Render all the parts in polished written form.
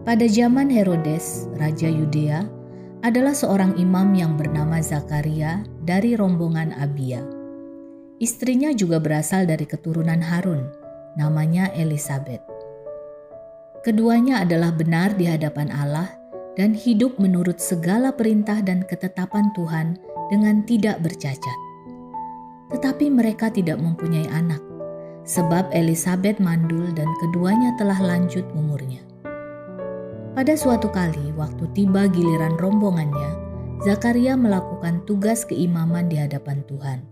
Pada zaman Herodes, Raja Yudea, adalah seorang imam yang bernama Zakaria dari rombongan Abia. Istrinya juga berasal dari keturunan Harun, namanya Elisabet. Keduanya adalah benar di hadapan Allah dan hidup menurut segala perintah dan ketetapan Tuhan dengan tidak bercacat. Tetapi mereka tidak mempunyai anak, sebab Elisabet mandul dan keduanya telah lanjut umurnya. Pada suatu kali, waktu tiba giliran rombongannya, Zakaria melakukan tugas keimaman di hadapan Tuhan.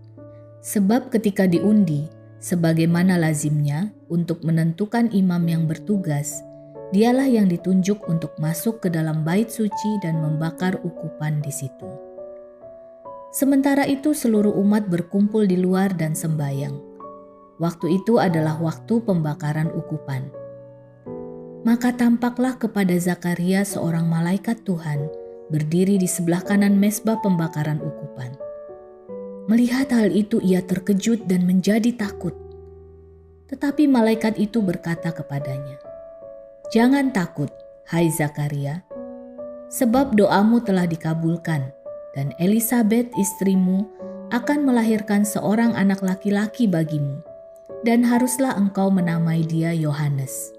Sebab ketika diundi, sebagaimana lazimnya untuk menentukan imam yang bertugas, dialah yang ditunjuk untuk masuk ke dalam bait suci dan membakar ukupan di situ. Sementara itu seluruh umat berkumpul di luar dan sembayang. Waktu itu adalah waktu pembakaran ukupan. Maka tampaklah kepada Zakaria seorang malaikat Tuhan berdiri di sebelah kanan mezbah pembakaran ukupan. Melihat hal itu ia terkejut dan menjadi takut. Tetapi malaikat itu berkata kepadanya, "Jangan takut, hai Zakaria, sebab doamu telah dikabulkan, dan Elisabet istrimu akan melahirkan seorang anak laki-laki bagimu, dan haruslah engkau menamai dia Yohanes.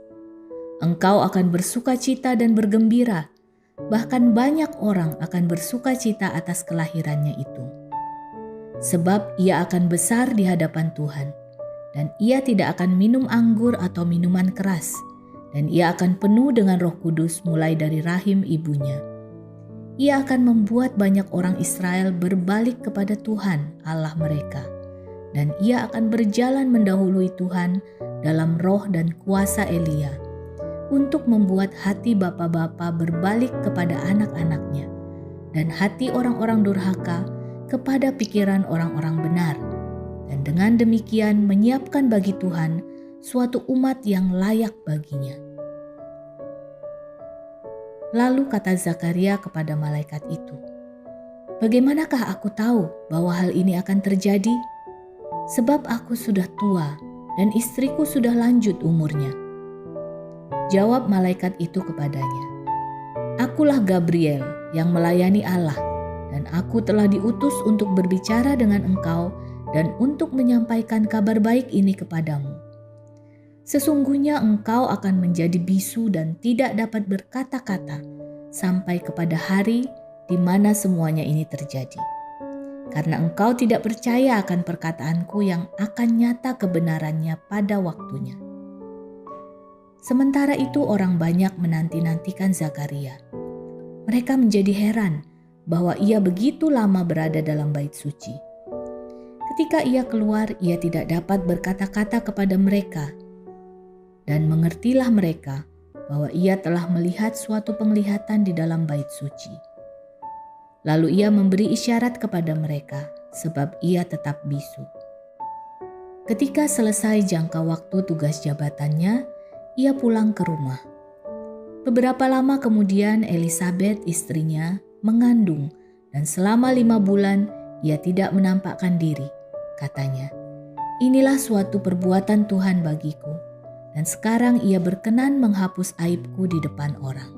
Engkau akan bersukacita dan bergembira, bahkan banyak orang akan bersukacita atas kelahirannya itu. Sebab ia akan besar di hadapan Tuhan, dan ia tidak akan minum anggur atau minuman keras, dan ia akan penuh dengan Roh Kudus mulai dari rahim ibunya. Ia akan membuat banyak orang Israel berbalik kepada Tuhan Allah mereka, dan ia akan berjalan mendahului Tuhan dalam roh dan kuasa Elia, untuk membuat hati bapa-bapa berbalik kepada anak-anaknya, dan hati orang-orang durhaka kepada pikiran orang-orang benar, dan dengan demikian menyiapkan bagi Tuhan suatu umat yang layak baginya." Lalu kata Zakaria kepada malaikat itu, "Bagaimanakah aku tahu bahwa hal ini akan terjadi? Sebab aku sudah tua dan istriku sudah lanjut umurnya." Jawab malaikat itu kepadanya, "Akulah Gabriel yang melayani Allah, dan aku telah diutus untuk berbicara dengan engkau dan untuk menyampaikan kabar baik ini kepadamu. Sesungguhnya engkau akan menjadi bisu dan tidak dapat berkata-kata sampai kepada hari di mana semuanya ini terjadi. Karena engkau tidak percaya akan perkataanku yang akan nyata kebenarannya pada waktunya." Sementara itu orang banyak menanti-nantikan Zakaria. Mereka menjadi heran bahwa ia begitu lama berada dalam bait suci. Ketika ia keluar, ia tidak dapat berkata-kata kepada mereka, dan mengertilah mereka bahwa ia telah melihat suatu penglihatan di dalam bait suci. Lalu ia memberi isyarat kepada mereka, sebab ia tetap bisu. Ketika selesai jangka waktu tugas jabatannya, ia pulang ke rumah. Beberapa lama kemudian Elisabet istrinya mengandung, dan selama 5 bulan ia tidak menampakkan diri. Katanya, "Inilah suatu perbuatan Tuhan bagiku, dan sekarang ia berkenan menghapus aibku di depan orang."